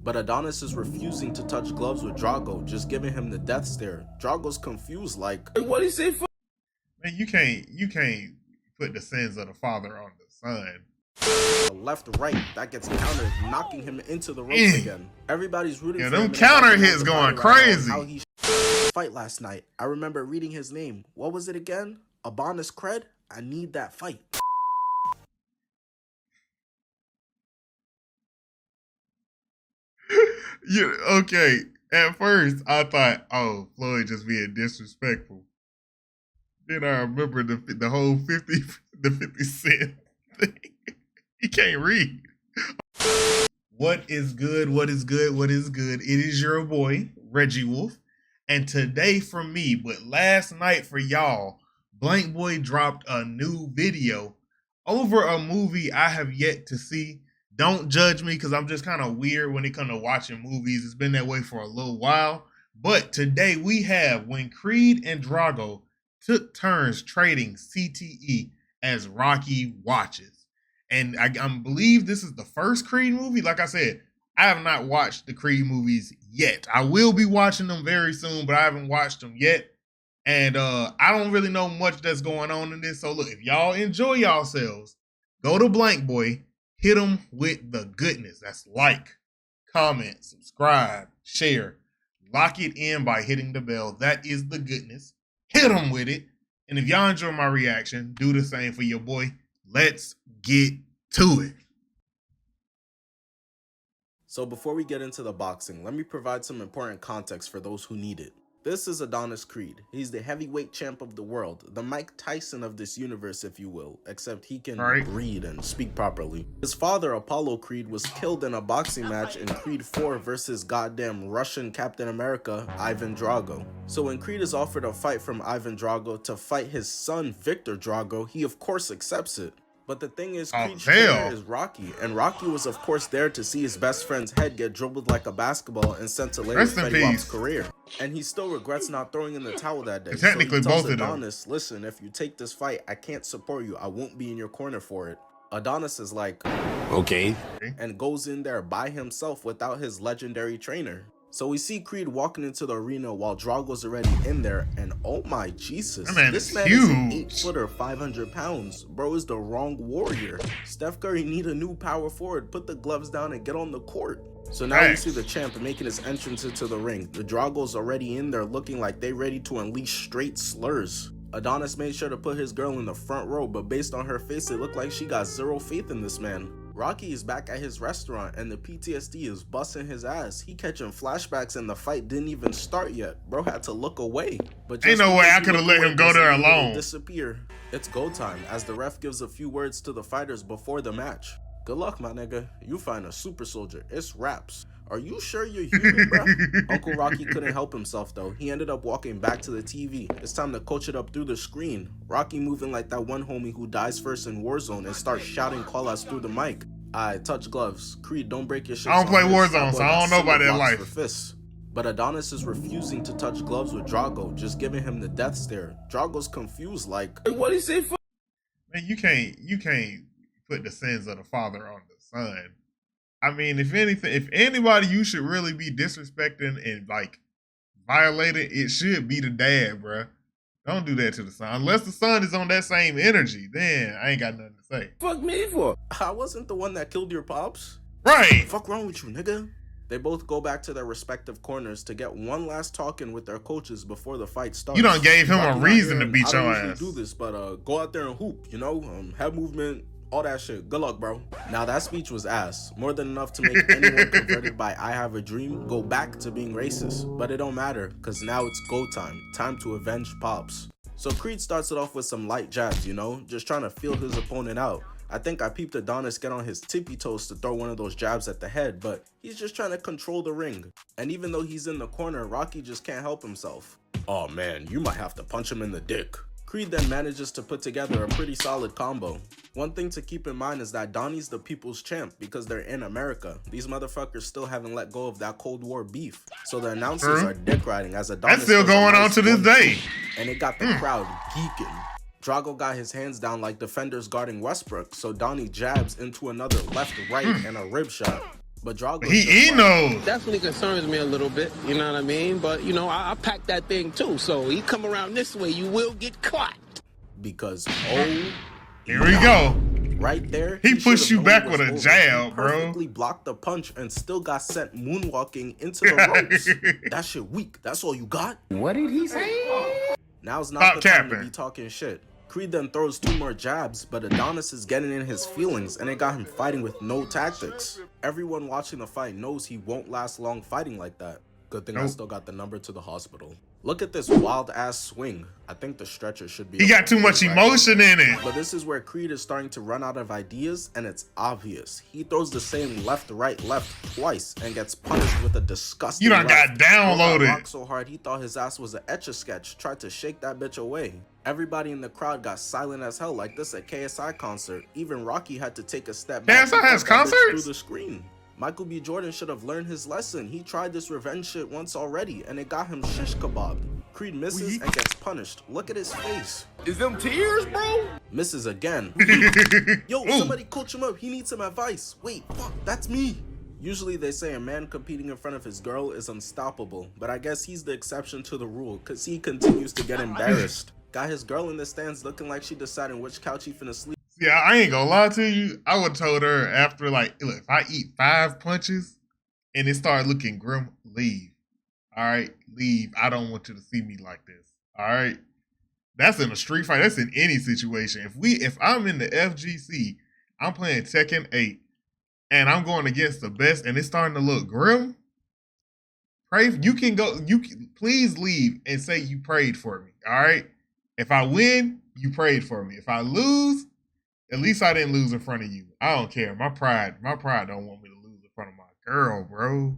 But Adonis is refusing to touch gloves with Drago, just giving him the death stare. Drago's confused like, what do you say for? Man, you can't put the sins of the father on the son. Left, right, that gets countered, knocking him into the ropes again. Everybody's rooting for him. Them counter hits going crazy. How he fight last night. I remember reading his name. What was it again? Adonis CREED? I need that fight. Yeah, okay. At first, I thought, oh, Floyd just being disrespectful. Then I remember the whole 50 Cent thing. He can't read. What is good? What is good? What is good? It is your boy, Reggie Wolf. And today for me, but last night for y'all, Blank Boy dropped a new video over a movie I have yet to see. Don't judge me because I'm just kind of weird when it comes to watching movies. It's been that way for a little while. But today we have when CREED and Drago took turns trading CTE as Rocky watches. And I believe this is the first CREED movie. Like I said, I have not watched the CREED movies yet. I will be watching them very soon, but I haven't watched them yet. And I don't really know much that's going on in this. So look, if y'all enjoy yourselves, go to Blank Boy, hit them with the goodness. That's like, comment, subscribe, share. Lock it in by hitting the bell. That is the goodness. Hit them with it. And if y'all enjoy my reaction, do the same for your boy. Let's get to it. So before we get into the boxing, let me provide some important context for those who need it. This is Adonis CREED. He's the heavyweight champ of the world, the Mike Tyson of this universe, if you will, except he can read and speak properly. His father, Apollo CREED, was killed in a boxing match in Creed 4 versus goddamn Russian Captain America, Ivan Drago. So when CREED is offered a fight from Ivan Drago to fight his son, Victor Drago, he of course accepts it. But the thing is, CREED's trainer is Rocky, and Rocky was of course there to see his best friend's head get dribbled like a basketball and sent to later Fetty Wap's career. And he still regrets not throwing in the towel that day. Technically, so he tells both Adonis, listen, if you take this fight, I can't support you. I won't be in your corner for it. Adonis is like, okay, and goes in there by himself without his legendary trainer. So we see CREED walking into the arena while Drago's already in there, and oh my Jesus, this man is an 8-footer, 500 pounds. Bro is the wrong warrior. Steph Curry need a new power forward. Put the gloves down and get on the court. So now we see the champ making his entrance into the ring. The Drago's already in there looking like they ready to unleash straight slurs. Adonis made sure to put his girl in the front row, but based on her face, it looked like she got zero faith in this man. Rocky is back at his restaurant and the PTSD is busting his ass. He catching flashbacks and the fight didn't even start yet. Bro had to look away. But ain't no way I could have let him go there alone. Disappear. It's go time as the ref gives a few words to the fighters before the match. Good luck, my nigga. You find a super soldier. It's raps. Are you sure you're human, bro? Uncle Rocky couldn't help himself though. He ended up walking back to the TV. It's time to coach it up through the screen. Rocky moving like that one homie who dies first in Warzone and starts shouting call-outs through the mic. Alright, touch gloves. CREED, don't break your shit. I don't play Warzone, so I don't know about that life. But Adonis is refusing to touch gloves with Drago, just giving him the death stare. Drago's confused like, what do you say for? Man, you can't put the sins of the father on the son. I mean, if anything, if anybody you should really be disrespecting and like violating, it should be the dad, bruh. Don't do that to the son. Unless the son is on that same energy, then I ain't got nothing to say. Fuck me for? I wasn't the one that killed your pops. Right. Fuck wrong with you, nigga? They both go back to their respective corners to get one last talking with their coaches before the fight starts. You done gave him a reason to beat your ass. I don't usually do this, but go out there and hoop, you know? Head movement, all that shit. Good luck, bro. Now that speech was ass. More than enough to make anyone converted by I have a dream go back to being racist. But it don't matter, because now it's go time. Time to avenge pops. So CREED starts it off with some light jabs, you know? Just trying to feel his opponent out. I think I peeped Adonis get on his tippy toes to throw one of those jabs at the head, but he's just trying to control the ring. And even though he's in the corner, Rocky just can't help himself. Oh man, you might have to punch him in the dick. CREED then manages to put together a pretty solid combo. One thing to keep in mind is that Donnie's the people's champ because they're in America. These motherfuckers still haven't let go of that Cold War beef. So the announcers are dick riding as Adonis. That's still going on to this day. And it got the crowd geeking. Drago got his hands down like defenders guarding Westbrook, so Donnie jabs into another left, right, and a rib shot. But Drago's he knows. Definitely concerns me a little bit, you know what I mean? But, you know, I packed that thing too. So he come around this way, you will get caught. Because, here we go. Right there, he pushed you back with a jab, bro. Perfectly blocked the punch and still got sent moonwalking into the ropes. That shit weak. That's all you got? What did he say? Now's not the time to be talking shit. Creed then throws 2 more jabs, but Adonis is getting in his feelings and it got him fighting with no tactics. Everyone watching the fight knows he won't last long fighting like that. Good thing I still got the number to the hospital. Look at this wild ass swing. I think the stretcher should be. He got too much emotion in it. But this is where Creed is starting to run out of ideas, and it's obvious. He throws the same left, right, left twice and gets punished with a disgusting. You done got downloaded. Rocked so hard he thought his ass was an Etch-a-Sketch. Tried to shake that bitch away. Everybody in the crowd got silent as hell, like this at KSI concert. Even Rocky had to take a step back. KSI has concerts through the screen. Michael B. Jordan should have learned his lesson. He tried this revenge shit once already, and it got him shish kebab. Creed misses and gets punished. Look at his face. Is them tears, bro? Misses again. Yo, somebody coach him up. He needs some advice. Wait, fuck, that's me. Usually they say a man competing in front of his girl is unstoppable, but I guess he's the exception to the rule, cause he continues to get embarrassed. Got his girl in the stands looking like she deciding which couch he finna sleep. Yeah, I ain't gonna lie to you. I would told her after, like, look, if I eat 5 punches and it started looking grim, leave. All right, leave. I don't want you to see me like this. All right, that's in a street fight. That's in any situation. If I'm in the FGC, I'm playing Tekken 8, and I'm going against the best, and it's starting to look grim. You can please leave and say you prayed for me. All right. If I win, you prayed for me. If I lose, at least I didn't lose in front of you. I don't care. My pride don't want me to lose in front of my girl, bro.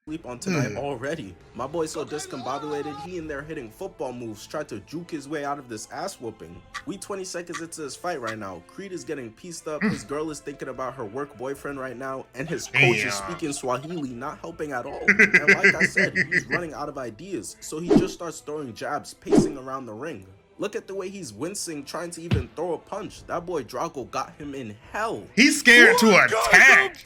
Sleep on tonight already. My boy's so discombobulated, he in there hitting football moves, tried to juke his way out of this ass whooping. We 20 seconds into this fight right now. Creed is getting pieced up, his girl is thinking about her work boyfriend right now, and his coach is speaking Swahili, not helping at all. And like I said, he's running out of ideas, so he just starts throwing jabs, pacing around the ring. Look at the way he's wincing, trying to even throw a punch. That boy Drago got him in hell. He's scared to attack.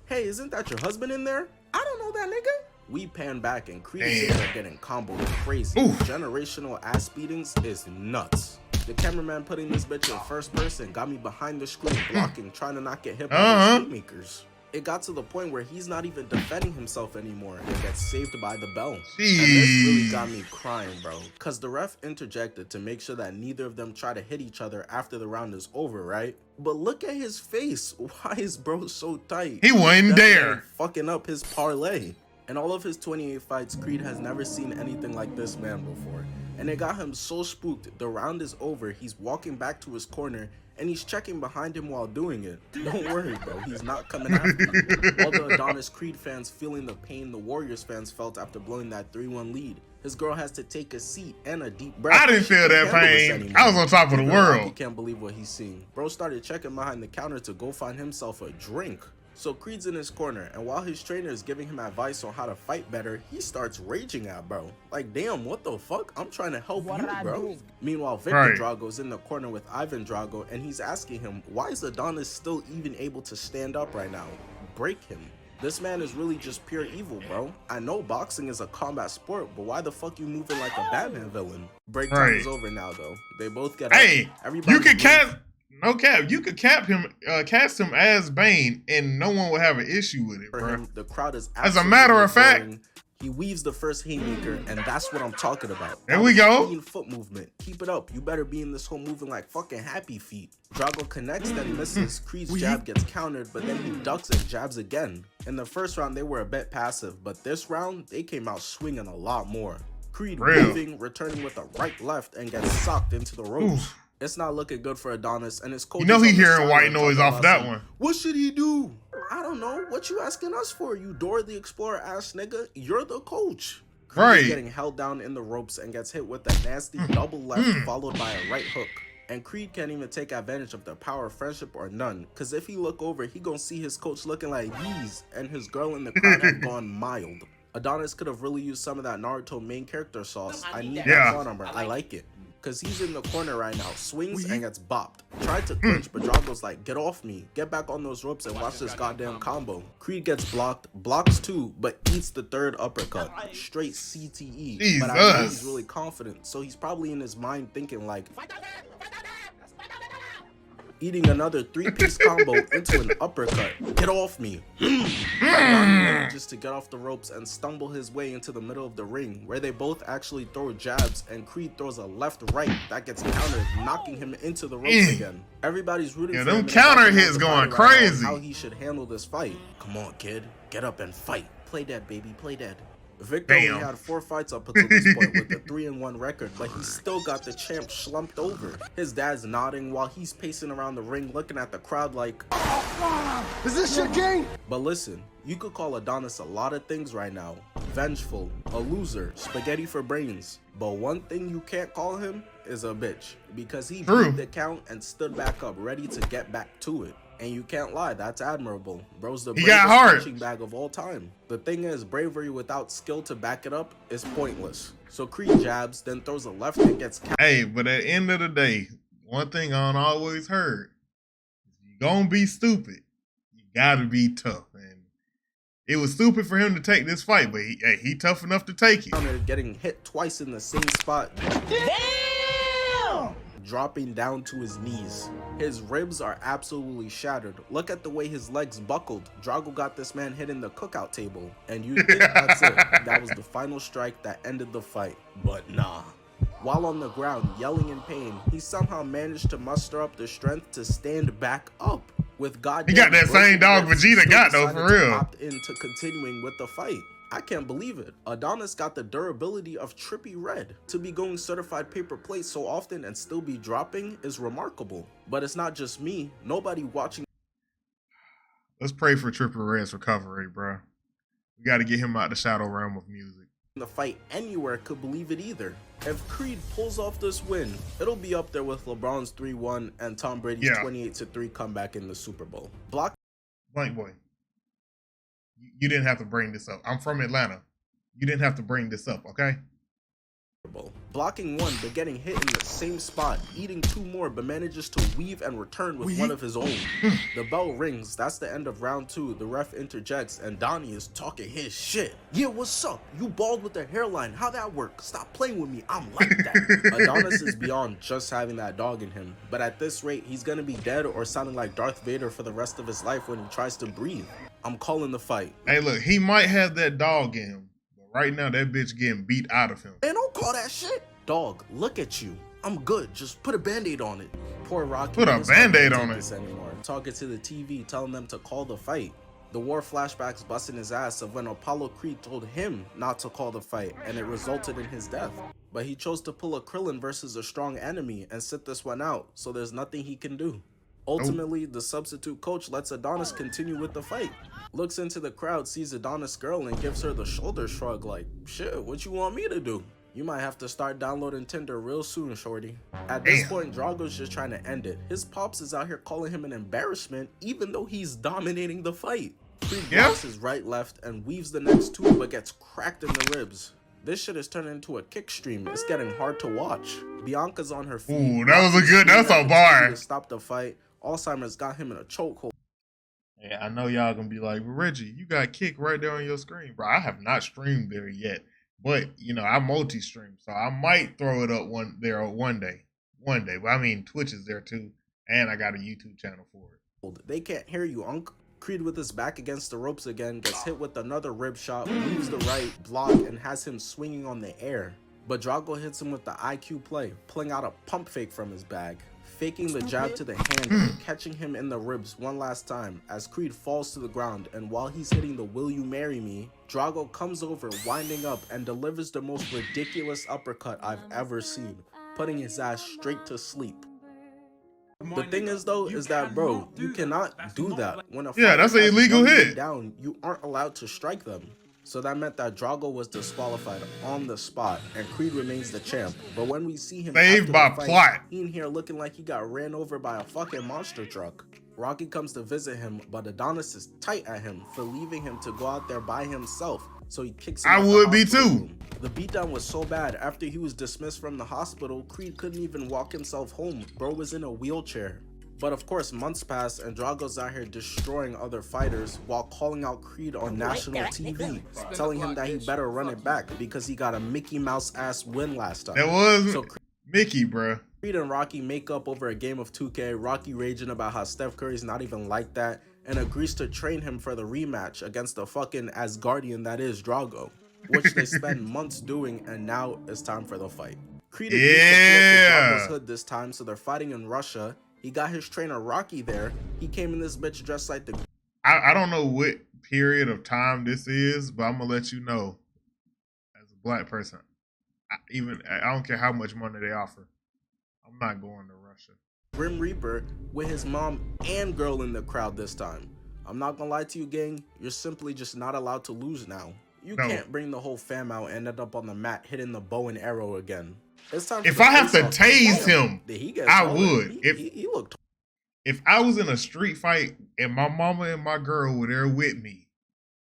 Hey, isn't that your husband in there? I don't know that nigga. We pan back and Creed is getting comboed crazy. Generational ass beatings is nuts. The cameraman putting this bitch in first person got me behind the screen blocking, trying to not get hit by the makers. It got to the point where he's not even defending himself anymore and gets saved by the bell. And this really got me crying, bro. Cause the ref interjected to make sure that neither of them try to hit each other after the round is over, right? But look at his face. Why is bro so tight? He wasn't there. Fucking up his parlay. In all of his 28 fights, Creed has never seen anything like this man before. And it got him so spooked. The round is over. He's walking back to his corner and he's checking behind him while doing it. Don't worry, bro. He's not coming after you. All the Adonis Creed fans feeling the pain the Warriors fans felt after blowing that 3-1 lead. His girl has to take a seat and a deep breath. I didn't feel that pain. I was on top of the world. He can't believe what he's seeing. Bro started checking behind the counter to go find himself a drink. So Creed's in his corner, and while his trainer is giving him advice on how to fight better, he starts raging at bro. Like, damn, what the fuck? I'm trying to help you, bro. Meanwhile, Victor Drago's in the corner with Ivan Drago, and he's asking him, why is Adonis still even able to stand up right now? Break him. This man is really just pure evil, bro. I know boxing is a combat sport, but why the fuck you moving like a Batman villain? Break time is over now, though. They both get you can cast... No cap, you could cast him as Bane, and no one will have an issue with it, bro. The crowd is as a matter of fact. He weaves the first haymaker, and that's what I'm talking about. There we go. Clean foot movement. Keep it up. You better be in this hole moving like fucking Happy Feet. Drago connects, then misses. Creed's jab gets countered, but then he ducks and jabs again. In the first round, they were a bit passive, but this round, they came out swinging a lot more. Creed weaving, returning with a right left, and gets socked into the ropes. It's not looking good for Adonis, and his coach. You know he hearing white noise off that one. What should he do? I don't know. What you asking us for, you Dora the Explorer ass nigga? You're the coach. Creed is getting held down in the ropes and gets hit with a nasty double left followed by a right hook. And Creed can't even take advantage of the power of friendship or none, cause if he look over, he gonna see his coach looking like these, and his girl in the crowd have gone mild. Adonis could have really used some of that Naruto main character sauce. I need that on him, I like it. because he's in the corner right now, swings and gets bopped. Tried to clinch, but Drago's like, get off me, get back on those ropes and watch this goddamn combo. Creed gets blocked, blocks too, but eats the third uppercut. Straight CTE. Jesus. But I know he's really confident, so he's probably in his mind thinking like, eating another 3-piece combo into an uppercut. Get off me. Manages to get off the ropes and stumble his way into the middle of the ring, where they both actually throw jabs, and Creed throws a left-right that gets countered, knocking him into the ropes again. Everybody's rooting for him. Them counter hits going crazy. How he should handle this fight. Come on, kid. Get up and fight. Play dead, baby. Play dead. Victor only had 4 fights up until this point with a 3-1 record, but he still got the champ slumped over. His dad's nodding while he's pacing around the ring looking at the crowd like, Is this your game? But listen, you could call Adonis a lot of things right now. Vengeful, a loser, spaghetti for brains. But one thing you can't call him is a bitch, because he beat the count and stood back up ready to get back to it. And you can't lie, that's admirable. Bro's the bravest punching bag of all time. The thing is, bravery without skill to back it up is pointless. So Creed jabs, then throws a left and gets Hey, but at the end of the day, one thing I always heard, if you gonna be stupid, you gotta be tough. And it was stupid for him to take this fight, but he tough enough to take it. Getting hit twice in the same spot. Damn! Dropping down to his knees. His ribs are absolutely shattered. Look at the way his legs buckled. Drago got this man hitting the cookout table. And you think that's it. That was the final strike that ended the fight. But nah. While on the ground, yelling in pain, he somehow managed to muster up the strength to stand back up. With goddamn, he got that same dog Vegeta got though, for real. Opt into continuing with the fight. I can't believe it. Adonis got the durability of Trippie Redd. To be going certified paper plate so often and still be dropping is remarkable. But it's not just me. Nobody watching. Let's pray for Trippie Redd's recovery, bro. We got to get him out the shadow realm of music. The fight anywhere could believe it either. If Creed pulls off this win, it'll be up there with LeBron's 3-1 and Tom Brady's 28-3 comeback in the Super Bowl. Blank boy. You didn't have to bring this up. I'm from Atlanta. You didn't have to bring this up, okay? Blocking one, but getting hit in the same spot, eating 2 more, but manages to weave and return with one of his own. The bell rings, that's the end of round 2. The ref interjects, and Donnie is talking his shit. Yeah, what's up? You bald with a hairline, how that work? Stop playing with me, I'm like that. Adonis is beyond just having that dog in him, but at this rate, he's gonna be dead or sounding like Darth Vader for the rest of his life when he tries to breathe. I'm calling the fight. Hey, look, he might have that dog in him. Right now, that bitch getting beat out of him. And don't call that shit. Dog, look at you. I'm good. Just put a band-aid on it. Poor Rocky. Put a band-aid on it. Anymore. Talking to the TV, telling them to call the fight. The war flashbacks busting his ass of when Apollo Creed told him not to call the fight, and it resulted in his death. But he chose to pull a Krillin versus a strong enemy and sit this one out, so there's nothing he can do. Ultimately, the substitute coach lets Adonis continue with the fight. Looks into the crowd, sees Adonis' girl, and gives her the shoulder shrug like, shit, what you want me to do? You might have to start downloading Tinder real soon, shorty. At this point, Drago's just trying to end it. His pops is out here calling him an embarrassment, even though he's dominating the fight. Creed blocks his right, left, and weaves the next 2, but gets cracked in the ribs. This shit is turning into a kick stream. It's getting hard to watch. Bianca's on her feet. Ooh, that was a good, that's a bar. To stop the fight. Alzheimer's got him in a chokehold. Yeah, I know y'all gonna be like, Reggie, you got kick right there on your screen, bro. I have not streamed there yet, but you know I multi-stream, so I might throw it up one day. But I mean, Twitch is there too, and I got a YouTube channel for it. They can't hear you, Unc. Creed with his back against the ropes again gets hit with another rib shot, moves the right block, and has him swinging on the air. But Drago hits him with the IQ play, pulling out a pump fake from his bag. Faking the jab to the hand and catching him in the ribs one last time as Creed falls to the ground, and while he's hitting the will you marry me, Drago comes over winding up and delivers the most ridiculous uppercut I've ever seen, putting his ass straight to sleep. The thing is though, is that bro, you cannot do that. When a that's an illegal hit. Down, you aren't allowed to strike them. So that meant that Drago was disqualified on the spot, and Creed remains the champ. But when we see him saved by plot, he in here looking like he got ran over by a fucking monster truck. Rocky comes to visit him, but Adonis is tight at him for leaving him to go out there by himself, so he kicks him I out the would be hospital too. room. The beatdown was so bad, after he was dismissed from the hospital, Creed couldn't even walk himself home. Bro was in a wheelchair. But of course, months pass and Drago's out here destroying other fighters while calling out Creed on national TV, telling him that he better run it back because he got a Mickey Mouse ass win last time. That was So Mickey, bruh. Creed and Rocky make up over a game of 2K, Rocky raging about how Steph Curry's not even like that, and agrees to train him for the rematch against the fucking Asgardian that is Drago, which they spend months doing, and now it's time for the fight. Creed agrees to pull up Drago's hood this time, so they're fighting in Russia. He got his trainer Rocky there. He came in this bitch dressed like the... I don't know what period of time this is, but I'm gonna let you know, as a black person, I don't care how much money they offer, I'm not going to Russia. Grim Reaper with his mom and girl in the crowd this time. I'm not gonna lie to you, gang, you're simply just not allowed to lose now. You can't bring the whole fam out and end up on the mat hitting the bow and arrow again. It's time if I have to tase him, I would. He looked... If I was in a street fight and my mama and my girl were there with me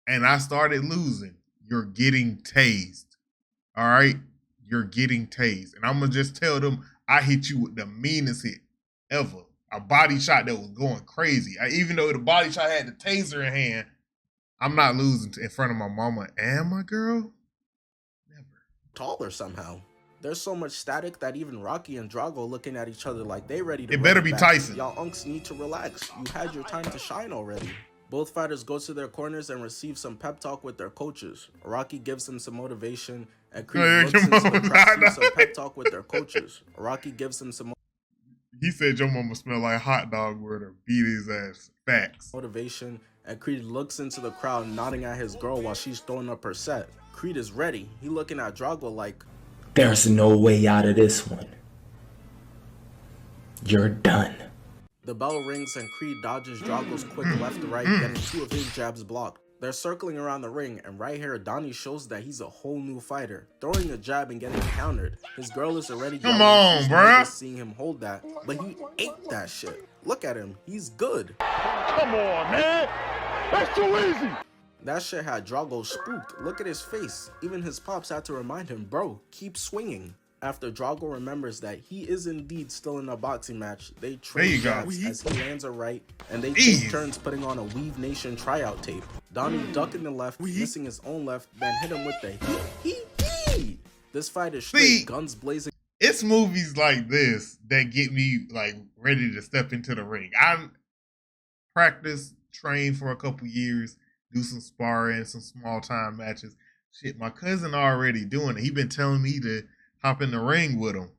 and I started losing, you're getting tased. All right? You're getting tased. And I'm going to just tell them I hit you with the meanest hit ever. A body shot that was going crazy. Even though the body shot had the taser in hand, I'm not losing in front of my mama and my girl. Never. Taller somehow. There's so much static that even Rocky and Drago looking at each other like they ready to... It better be back. Tyson. Y'all unks need to relax. You had your time to shine already. Both fighters go to their corners and receive some pep talk with their coaches. Rocky gives them some motivation, and Creed looks into the crowd to some pep talk with their coaches. Rocky gives them some... He said your mama smell like hot dog word or beat his ass. Facts. Motivation, and Creed looks into the crowd nodding at his girl while she's throwing up her set. Creed is ready. He looking at Drago like... There's no way out of this one. You're done. The bell rings and Creed dodges Drago's quick left to right, getting 2 of his jabs blocked. They're circling around the ring, and right here, Donnie shows that he's a whole new fighter, throwing a jab and getting countered. His girl is already come on, bruh. Seeing him hold that, but he ate that shit. Look at him, he's good. Come on, man. That's too easy. That shit had Drago spooked. Look at his face. Even his pops had to remind him, bro, keep swinging. After Drago remembers that he is indeed still in a boxing match, they trade jabs as he lands a right, and they take turns putting on a Weave Nation tryout tape. Donnie ducking the left, missing his own left, then hit him with the he. This fight is straight guns blazing. It's movies like this that get me like ready to step into the ring. I practice, train for a couple years, do some sparring, some small time matches. Shit, my cousin already doing it. He been telling me to hop in the ring with him.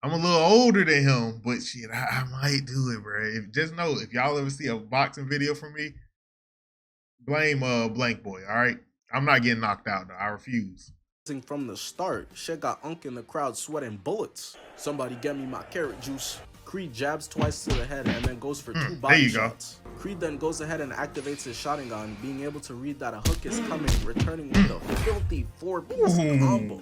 I'm a little older than him, but shit, I might do it, bro. Just know, if y'all ever see a boxing video from me, blame Blank Boy, all right? I'm not getting knocked out, though. I refuse. From the start, shit got Unk in the crowd sweating bullets. Somebody get me my carrot juice. Creed jabs twice to the head and then goes for 2 body shots. Creed then goes ahead and activates his Sharingan, being able to read that a hook is coming, returning with a filthy 4-piece combo.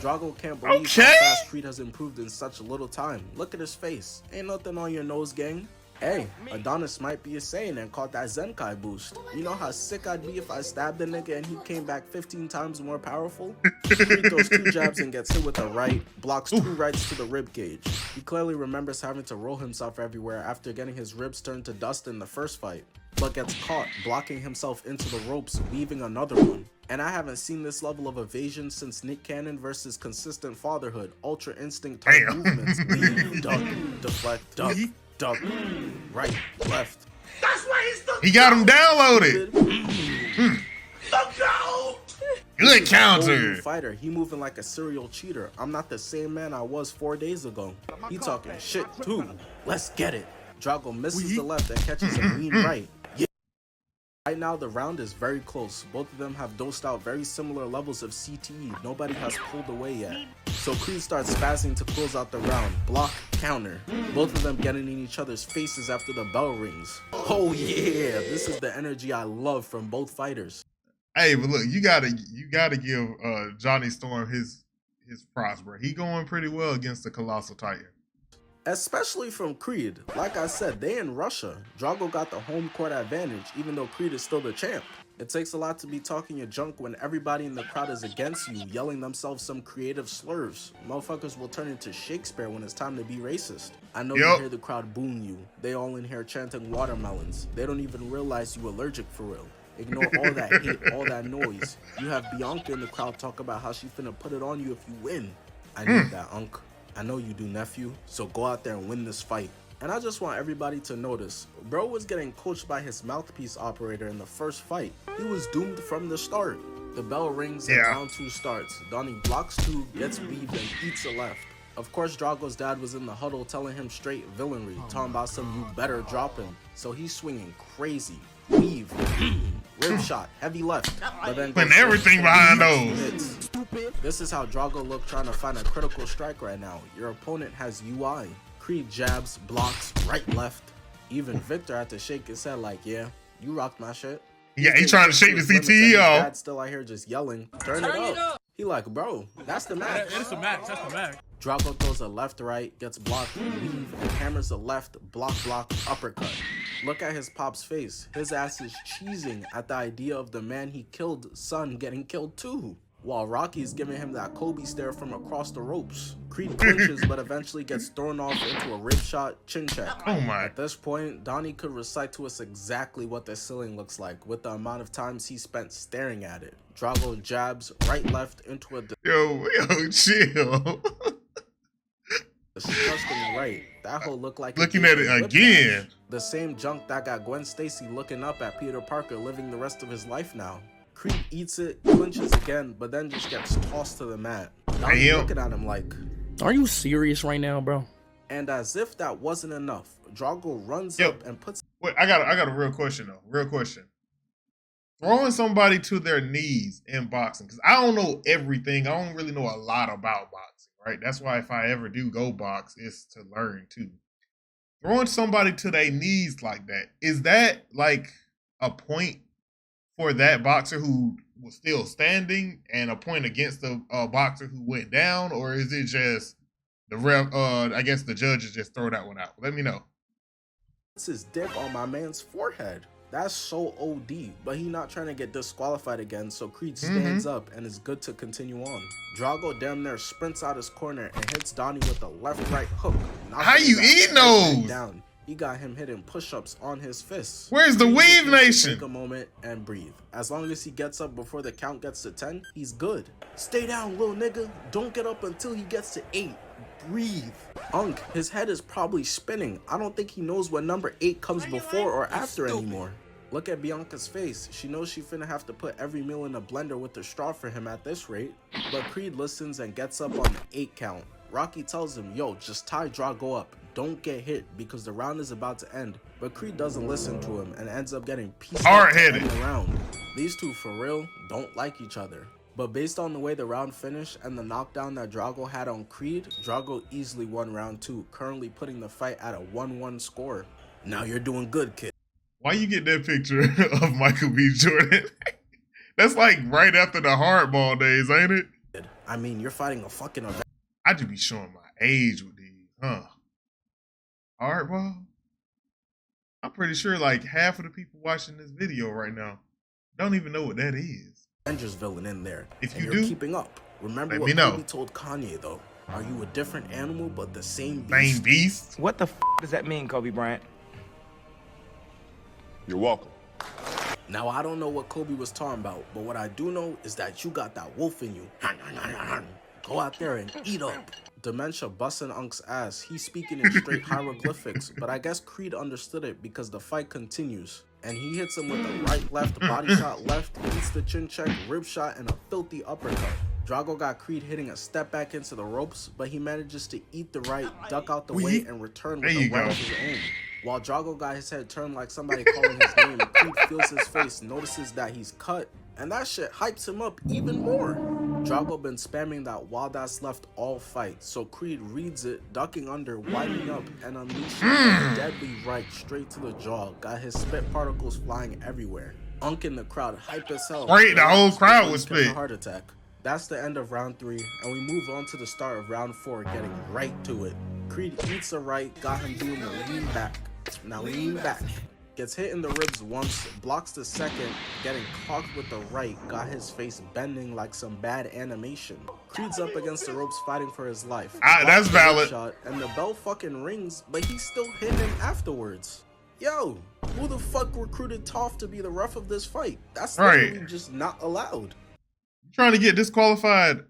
Drago can't believe how fast Creed has improved in such a little time. Look at his face. Ain't nothing on your nose, gang. Hey, Adonis might be a Saiyan and caught that Zenkai boost. You know how sick I'd be if I stabbed a nigga and he came back 15 times more powerful? Creed throws 2 jabs and gets hit with a right, blocks 2 rights to the rib cage. He clearly remembers having to roll himself everywhere after getting his ribs turned to dust in the first fight, but gets caught blocking himself into the ropes, weaving another one. And I haven't seen this level of evasion since Nick Cannon versus Consistent Fatherhood, Ultra Instinct type movements. Weave, duck, deflect, duck. Duck, right, left. That's why he's the He got him downloaded. Good counter. Fighter, he moving like a serial cheater. I'm not the same man I was 4 days ago. He talking shit too. Let's get it. Drago misses the left and catches a mean right. Right now, the round is very close. Both of them have dosed out very similar levels of CTE. Nobody has pulled away yet. So Creed starts spazzing to close out the round. Block, counter. Both of them getting in each other's faces after the bell rings. Oh yeah, this is the energy I love from both fighters. Hey, but look, you gotta give Johnny Storm his props, bro. He going pretty well against the Colossal Titan. especially from Creed. Like I said, they in Russia. Drago got the home court advantage, even though Creed is still the champ. It takes a lot to be talking your junk when everybody in the crowd is against you, yelling themselves some creative slurs. Motherfuckers will turn into Shakespeare when it's time to be racist. I know you hear the crowd booing you. They all in here chanting watermelons. They don't even realize you allergic for real. Ignore all that hate, all that noise. You have Bianca in the crowd talk about how she finna put it on you if you win. I need that, Unc. I know you do, nephew. So go out there and win this fight. And I just want everybody to notice, bro was getting coached by his mouthpiece operator in the first fight. He was doomed from the start. The bell rings and round 2 starts. Donnie blocks 2, gets weaved, and eats a left. Of course, Drago's dad was in the huddle telling him straight villainry, talking about some you better drop him. So he's swinging crazy. Weave, rib shot, heavy left, but then putting everything behind those. This is how Drago look trying to find a critical strike right now. Your opponent has UI. Creed jabs, blocks, right, left. Even Victor had to shake his head like, yeah, you rocked my shit. Yeah, he trying to shake the CTE off. Dad's still out here just yelling, turn it up. He like, bro, that's the match. It's a match, that's the match. Drago throws a left, right, gets blocked, weave, and hammers a left, block, uppercut. Look at his pop's face. His ass is cheesing at the idea of the man he killed son getting killed too. While Rocky's giving him that Kobe stare from across the ropes. Creed clinches but eventually gets thrown off into a rib shot, chin check. Oh my. At this point, Donnie could recite to us exactly what the ceiling looks like with the amount of times he spent staring at it. Drago jabs, right, left into a Yo, chill. disgusting right. That whole look like looking at it again. The same junk that got Gwen Stacy looking up at Peter Parker living the rest of his life now. Creed eats it, clinches again, but then just gets tossed to the mat. Donnie looking at him like, are you serious right now, bro? And as if that wasn't enough, Drago runs up and puts. Wait, I got a real question though. Real question. Throwing somebody to their knees in boxing, because I don't know everything. I don't really know a lot about boxing, right? That's why if I ever do go box, it's to learn too. Throwing somebody to their knees like that, is that like a point for that boxer who was still standing and a point against the boxer who went down, or is it just the ref? I guess the judges just throw that one out. Let me know. Puts his dick on my man's forehead. That's so OD, but he not trying to get disqualified again, so Creed stands up and is good to continue on. Drago damn near sprints out his corner and hits Donnie with a left-right hook. How you eating those? Down. He got him hitting push-ups on his fists. Where's the Weave Nation? Take a moment and breathe. As long as he gets up before the count gets to 10, he's good. Stay down, little nigga. Don't get up until he gets to 8. Breathe. Unc, his head is probably spinning. I don't think he knows what number 8 comes before or after anymore. Look at Bianca's face. She knows she finna have to put every meal in a blender with a straw for him at this rate. But Creed listens and gets up on the 8 count. Rocky tells him, yo, just tie Drago up. Don't get hit because the round is about to end. But Creed doesn't listen to him and ends up getting pieced up to end the round. These two, for real, don't like each other. But based on the way the round finished and the knockdown that Drago had on Creed, Drago easily won round 2, currently putting the fight at a 1-1 score. Now you're doing good, kid. Why you get that picture of Michael B. Jordan? That's like right after the hardball days, ain't it? I mean, you're fighting a fucking event. I just be showing my age with these, huh? Hardball? I'm pretty sure like half of the people watching this video right now don't even know what that is. Avengers villain in there. If you you're do, keeping up. Remember what Kobe told Kanye though. Are you a different animal but the same beast? Same beast? What the f does that mean, Kobe Bryant? You're welcome. Now, I don't know what Kobe was talking about, but what I do know is that you got that wolf in you. Go out there and eat up. Dementia busting Unc's ass. He's speaking in straight hieroglyphics, but I guess Creed understood it because the fight continues. And he hits him with a right, left, body shot left, eats the chin check, rib shot, and a filthy uppercut. Drago got Creed hitting a step back into the ropes, but he manages to eat the right, duck out the way, and return with a right of his own. While Drago got his head turned like somebody calling his name, Creed feels his face, notices that he's cut, and that shit hypes him up even more. Drago been spamming that wild ass left all fight, so Creed reads it, ducking under, winding up, and unleashing a deadly right straight to the jaw. Got his spit particles flying everywhere. Unk in the crowd, hype as hell. Right, the whole crowd was spit. Heart attack. That's the end of round 3, and we move on to the start of round 4, getting right to it. Creed eats a right, got him doing the lean back. Now lean back. Gets hit in the ribs once, blocks the second, getting cocked with the right, got his face bending like some bad animation. Creed's up against the ropes fighting for his life. That's valid. Shot, and the bell fucking rings, but he still hit him afterwards. Yo, who the fuck recruited Toph to be the ref of this fight? That's literally just not allowed. Trying to get disqualified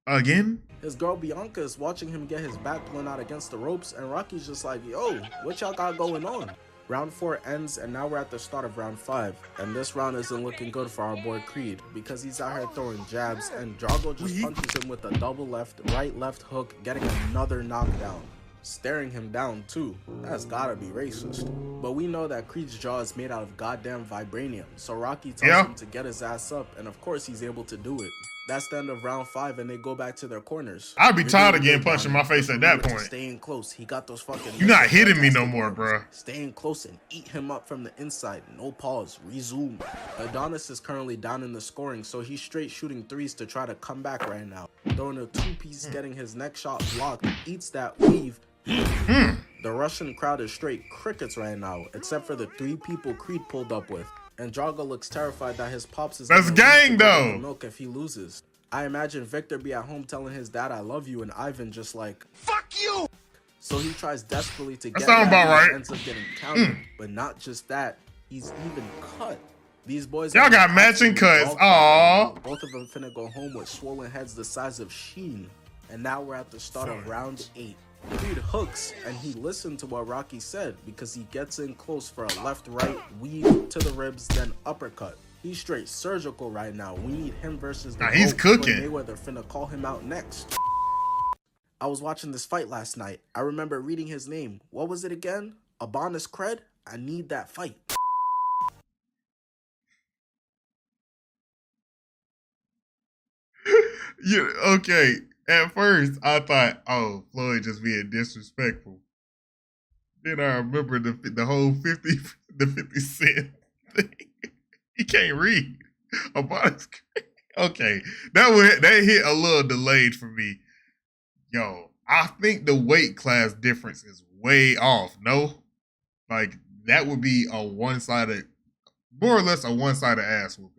again? His girl Bianca is watching him get his back blown out against the ropes, and Rocky's just like, yo, what y'all got going on? Round 4 ends, and now we're at the start of round 5. And this round isn't looking good for our boy Creed, because he's out here throwing jabs, and Drago just punches him with a double left, right left hook, getting another knockdown. Staring him down too. That's gotta be racist. But we know that Creed's jaw is made out of goddamn vibranium, so Rocky tells him to get his ass up, and of course he's able to do it. That's the end of round 5, and they go back to their corners. I'd be tired of getting punched in my face at that point. Staying close, he got those fucking... You're not hitting me no more, bro. Staying close and eat him up from the inside. No pause. Resume. Adonis is currently down in the scoring, so he's straight shooting threes to try to come back right now. Throwing a 2-piece, getting his next shot blocked. Eats that weave. The Russian crowd is straight crickets right now, except for the 3 people Creed pulled up with. And Drago looks terrified that his pops is that's gang though. Milk if he loses. I imagine Victor be at home telling his dad I love you, and Ivan just like fuck you. So he tries desperately to get that, about right. Ends up getting countered. But not just that, he's even cut. These boys y'all got matching cuts. Aww. Both of them finna go home with swollen heads the size of Sheen. And now we're at the start of round 8. Creed hooks, and he listened to what Rocky said because he gets in close for a left-right weave to the ribs, then uppercut. He's straight surgical right now. We need him versus the he's cooking. Mayweather finna call him out next. I was watching this fight last night. I remember reading his name. What was it again? Adonis Cred? I need that fight. Yeah, okay. At first, I thought, oh, Floyd just being disrespectful. Then I remember the whole 50 Cent thing. He can't read. Okay, that hit a little delayed for me. Yo, I think the weight class difference is way off. No, like that would be a one-sided, more or less a one-sided ass whooping.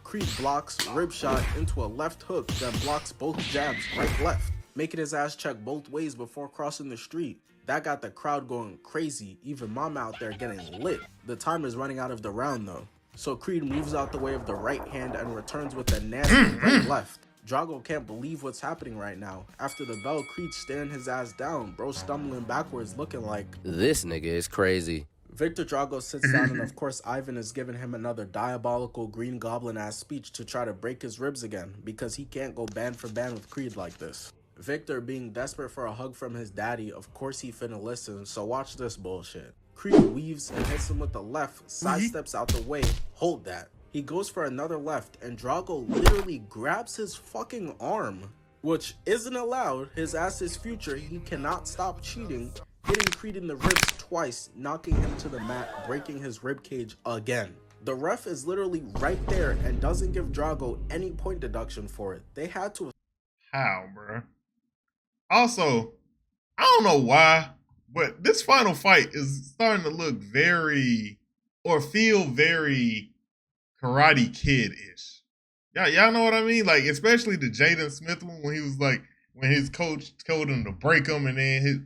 Creed blocks, rib shot into a left hook, then blocks both jabs right left, making his ass check both ways before crossing the street. That got the crowd going crazy, even Mama out there getting lit. The time is running out of the round though. So Creed moves out the way of the right hand and returns with a nasty right left. Drago can't believe what's happening right now. After the bell, Creed staring his ass down, bro stumbling backwards looking like, this nigga is crazy. Victor Drago sits down, and of course Ivan is giving him another diabolical Green Goblin-ass speech to try to break his ribs again, because he can't go band for band with Creed like this. Victor, being desperate for a hug from his daddy, of course he finna listen, so watch this bullshit. Creed weaves and hits him with the left, sidesteps out the way, hold that. He goes for another left, and Drago literally grabs his fucking arm, which isn't allowed. His ass is future, he cannot stop cheating, hitting Creed in the ribs twice, knocking him to the mat, breaking his rib cage again. The ref is literally right there and doesn't give Drago any point deduction for it. They had to. How, bro? Also, I don't know why, but this final fight is starting to look very, or feel very Karate Kid-ish. Y'all know what I mean? Like, especially the Jaden Smith one when he was like, when his coach told him to break him and then his,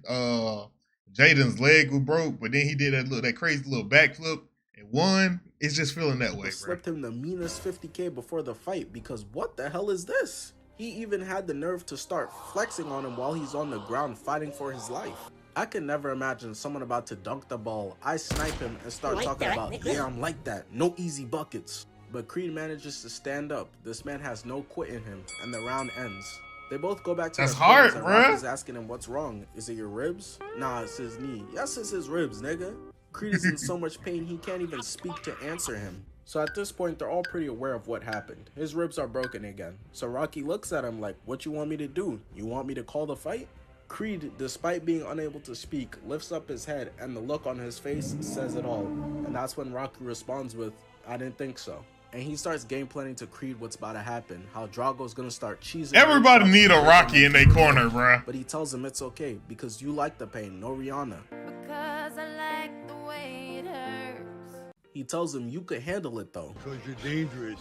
Jaden's leg was broke, but then he did that crazy little backflip and won. It's just feeling that way, bro. Slipped him the meanest 50K before the fight because what the hell is this? He even had the nerve to start flexing on him while he's on the ground fighting for his life. I can never imagine someone about to dunk the ball, I snipe him and start talking about, yeah, I'm like that, no easy buckets. But Creed manages to stand up. This man has no quit in him, and the round ends. They both go back to That's their corners, hard, and bruh. Rocky's asking him what's wrong. Is it your ribs? Nah, it's his knee. Yes, it's his ribs, nigga. Creed is in so much pain he can't even speak to answer him. So at this point, they're all pretty aware of what happened. His ribs are broken again. So Rocky looks at him like, what you want me to do? You want me to call the fight? Creed, despite being unable to speak, lifts up his head, and the look on his face says it all. And that's when Rocky responds with, I didn't think so. And he starts game planning to Creed what's about to happen, how Drago's gonna start cheesing. Everybody need a Rocky in their corner, bruh. But he tells him it's okay because you like the pain, no Rihanna. Because I like the way it hurts. He tells him you could handle it though. Because you're dangerous.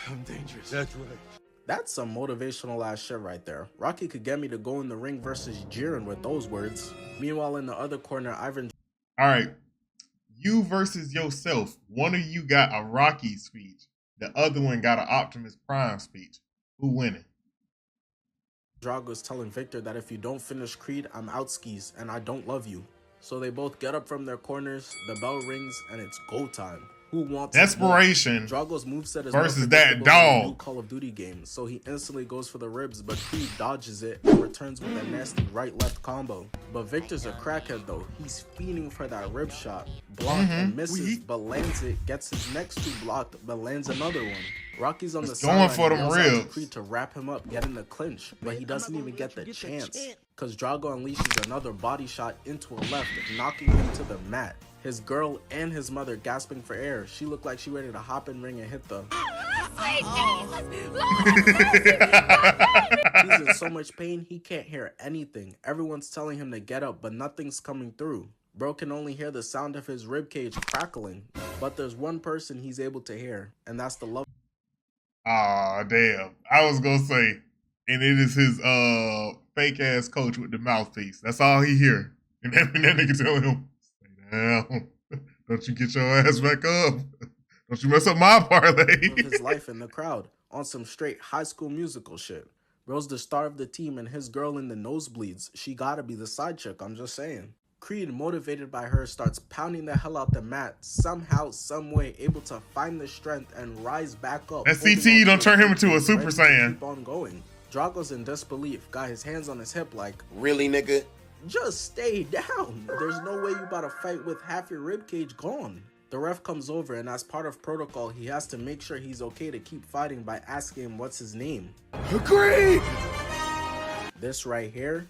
I'm dangerous. That's right. That's some motivational ass shit right there. Rocky could get me to go in the ring versus Jiren with those words. Meanwhile, in the other corner, Ivan. All right. You versus yourself. One of you got a Rocky speech. The other one got an Optimus Prime speech. Who winning? Drago is telling Victor that if you don't finish Creed, I'm out skis and I don't love you. So they both get up from their corners, the bell rings, and it's go time. Who wants desperation? Drago's moveset is versus that dog. New Call of Duty game, so he instantly goes for the ribs, but Creed dodges it and returns with a nasty right-left combo. But Victor's a crackhead though. He's fiending for that rib shot, blocked and misses, but lands it. Gets his next two blocked, but lands another one. Rocky's on the going sideline, for them ribs. Creed to wrap him up, get in the clinch, but he doesn't even get the chance, cause Drago unleashes another body shot into a left, knocking him to the mat. His girl and his mother gasping for air. She looked like she ready to hop in ring and hit the. He's in so much pain he can't hear anything. Everyone's telling him to get up, but nothing's coming through. Bro can only hear the sound of his ribcage crackling. But there's one person he's able to hear, and that's the love. Aw, damn. I was gonna say, and it is his fake ass coach with the mouthpiece. That's all he hear. And that nigga tell him, "Damn, don't you get your ass back up. Don't you mess up my parlay." Of his life in the crowd on some straight High School Musical shit. Bro's the star of the team and his girl in the nosebleeds. She gotta be the side chick, I'm just saying. Creed, motivated by her, starts pounding the hell out the mat, somehow, someway able to find the strength and rise back up. That CTE don't turn him into a Super Saiyan. Keep on going. Drago's in disbelief, got his hands on his hip like, Really, nigga? just stay down. There's no way you about to fight with half your ribcage gone. The ref comes over and as part of protocol, he has to make sure he's okay to keep fighting by asking him what's his name. Agreed! This right here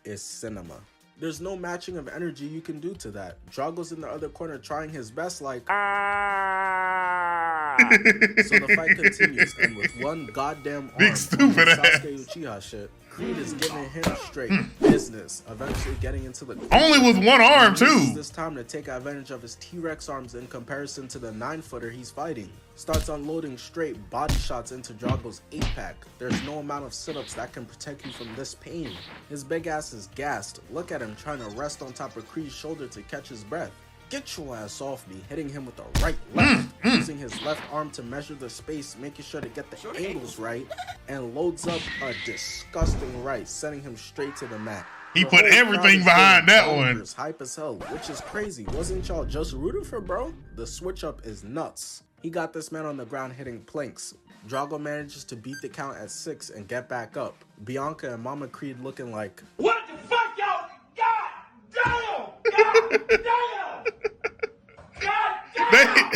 is cinema. There's no matching of energy you can do to that. Drago's in the other corner trying his best like So the fight continues and with one goddamn arm, big stupid ass Sasuke Uchiha shit, Creed is giving him straight business, eventually getting into the only with one arm too. This time to take advantage of his T-Rex arms in comparison to the 9-footer he's fighting. Starts unloading straight body shots into Drago's 8-pack. There's no amount of sit-ups that can protect you from this pain. His big ass is gassed. Look at him trying to rest on top of Creed's shoulder to catch his breath. Get your ass off me, hitting him with the right left, using his left arm to measure the space, making sure to get the angles right, and loads up a disgusting right, sending him straight to the mat. He put everything behind that one. Hype as hell, which is crazy. Wasn't y'all just rooting for bro? The switch up is nuts. He got this man on the ground hitting planks. Drago manages to beat the count at 6 and get back up. Bianca and Mama Creed looking like, What the fuck, y'all? God damn! God damn! God damn!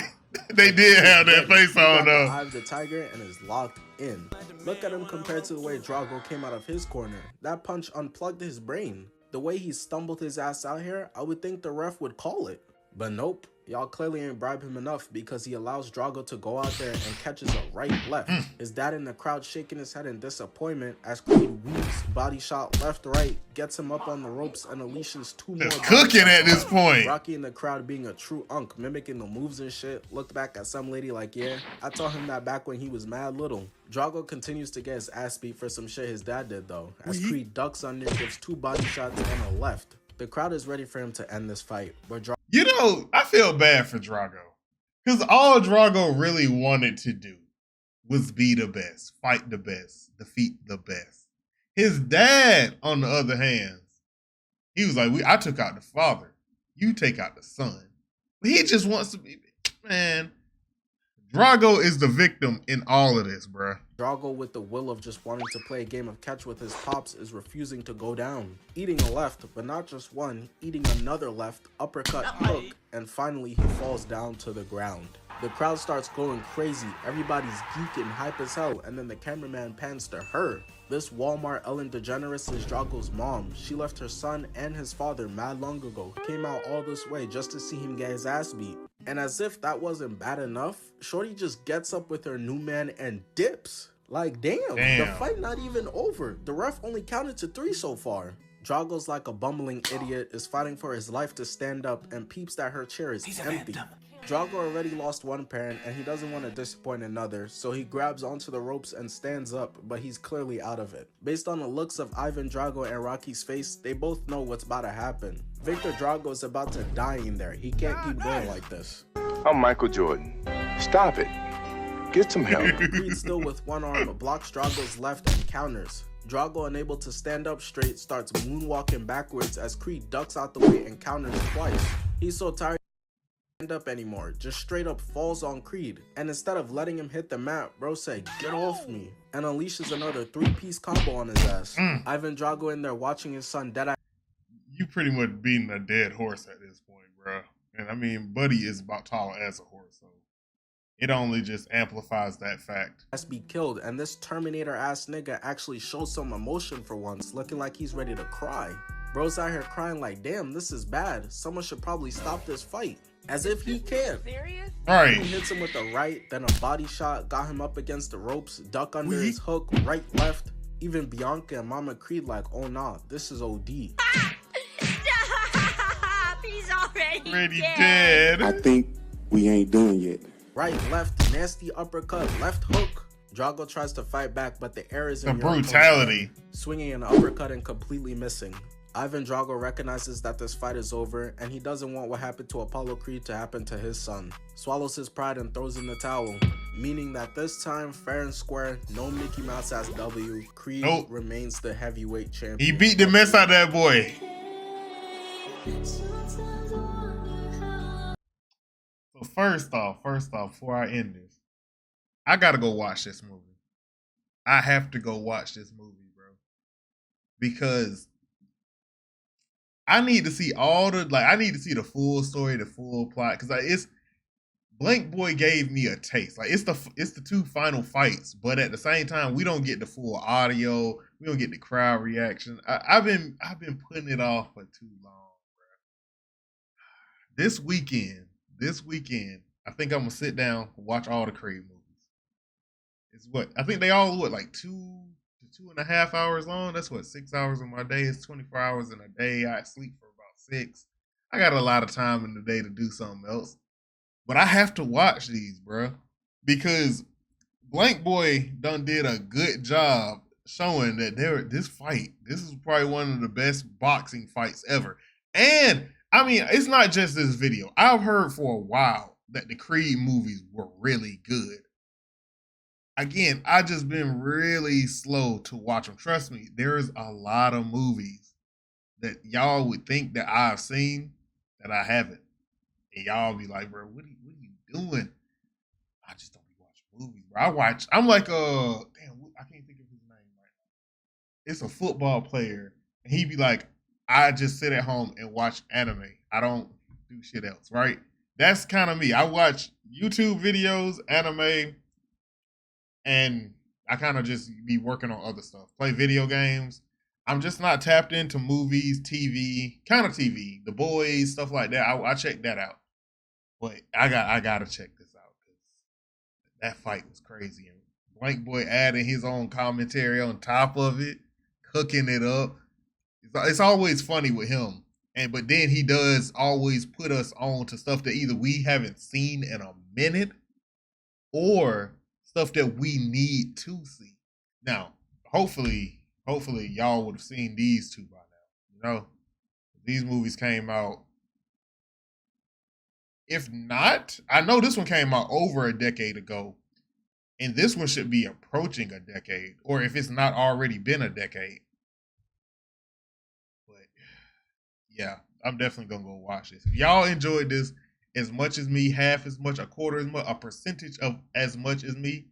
They did have that face on the though. eye of the tiger and is locked in. Look at him compared to the way Drago came out of his corner. That punch unplugged his brain. The way he stumbled his ass out here, I would think the ref would call it. But nope. Y'all clearly ain't bribe him enough because he allows Drago to go out there and catches a right left. His dad in the crowd shaking his head in disappointment as Creed weaves, body shot left right, gets him up on the ropes and unleashes 2 more. Just cooking at this point. Rocky in the crowd being a true unk, mimicking the moves and shit. Looked back at some lady like, yeah, I taught him that back when he was mad little. Drago continues to get his ass beat for some shit his dad did though, as Creed ducks under, gives 2 body shots and a left. The crowd is ready for him to end this fight, but You know, I feel bad for Drago. Because all Drago really wanted to do was be the best, fight the best, defeat the best. His dad, on the other hand, he was like, I took out the father. You take out the son. But he just wants to be, man. Drago is the victim in all of this, bruh. Drago, with the will of just wanting to play a game of catch with his pops, is refusing to go down. Eating a left, but not just one, eating another left, uppercut, hook, and finally he falls down to the ground. The crowd starts going crazy, everybody's geeking, hype as hell, and then the cameraman pans to her. This Walmart Ellen DeGeneres is Drago's mom. She left her son and his father mad long ago, came out all this way just to see him get his ass beat. And as if that wasn't bad enough, Shorty just gets up with her new man and dips. Like, damn, the fight not even over. The ref only counted to 3 so far. Drago's like a bumbling idiot, is fighting for his life to stand up, and peeps that her chair is empty. Drago already lost one parent, and he doesn't want to disappoint another, so he grabs onto the ropes and stands up, but he's clearly out of it. Based on the looks of Ivan Drago and Rocky's face, they both know what's about to happen. Victor Drago is about to die in there. He can't keep going like this. I'm Michael Jordan. Stop it. Get some help. Creed, still with one arm, blocks Drago's left and counters. Drago, unable to stand up straight, starts moonwalking backwards as Creed ducks out the way and counters twice. He's so tired he can't stand up anymore, just straight up falls on Creed. And instead of letting him hit the mat, bro said, "Get off me," and unleashes another 3-piece combo on his ass. Ivan Drago in there watching his son dead. You pretty much beating a dead horse at this point, bro. And I mean, Buddy is about tall as a horse, so it only just amplifies that fact. Has to be killed, and this Terminator ass nigga actually shows some emotion for once, looking like he's ready to cry. Bro's out here crying like, damn, this is bad. Someone should probably stop this fight. As if he can. Serious? Right. He hits him with a right, then a body shot, got him up against the ropes, duck under his hook, right, left. Even Bianca and Mama Creed like, oh nah, this is OD. Stop! He's already dead. I think we ain't done yet. Right, left, nasty uppercut, left hook. Drago tries to fight back, but the air is in the brutality. Swinging an uppercut and completely missing. Ivan Drago recognizes that this fight is over, and he doesn't want what happened to Apollo Creed to happen to his son. Swallows his pride and throws in the towel, meaning that this time, fair and square, no Mickey Mouse ass W. Creed remains the heavyweight champion. He beat the mess out of that boy. So first off, before I end this, I gotta go watch this movie. I have to go watch this movie, bro. Because I need to see I need to see the full story, the full plot. Cause it's Blank Boy gave me a taste. Like it's the 2 final fights, but at the same time, we don't get the full audio. We don't get the crowd reaction. I've been putting it off for too long, bro. This weekend, I think I'm gonna sit down and watch all the Creed movies. It's I think they all like 2 to 2.5 hours long. That's 6 hours in my day. It's 24 hours in a day. I sleep for about 6. I got a lot of time in the day to do something else. But I have to watch these, bro. Because Blank Boy done did a good job showing that this is probably one of the best boxing fights ever. And I mean, it's not just this video. I've heard for a while that the Creed movies were really good. Again, I just been really slow to watch them. Trust me, there's a lot of movies that y'all would think that I've seen that I haven't. And y'all be like, bro, what are you doing? I just don't be watching movies, bro. I'm like, damn, I can't think of his name right now. It's a football player. And he be like, I just sit at home and watch anime. I don't do shit else, right? That's kind of me. I watch YouTube videos, anime, and I kind of just be working on other stuff. Play video games. I'm just not tapped into movies, TV, kind of TV, The Boys, stuff like that. I check that out. But I gotta check this out because that fight was crazy. And Blank Boy adding his own commentary on top of it, cooking it up. It's always funny with him. But then he does always put us on to stuff that either we haven't seen in a minute or stuff that we need to see. Now, hopefully y'all would have seen these 2 by now. You know, these movies came out. If not, I know this one came out over a decade ago, and this one should be approaching a decade, or if it's not already been a decade. But yeah, I'm definitely gonna go watch this. If y'all enjoyed this as much as me, half as much, a quarter as much, a percentage of as much as me,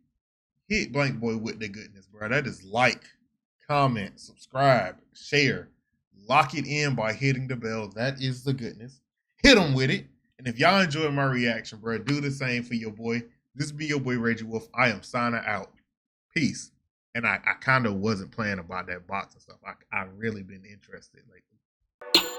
hit Blank Boy with the goodness, bro. That is like, comment, subscribe, share, lock it in by hitting the bell. That is the goodness. Hit them with it. And if y'all enjoy my reaction, bro, do the same for your boy. This be your boy, Reggie Wolf. I am signing out. Peace. And I kind of wasn't playing about that boxing stuff. I really been interested lately.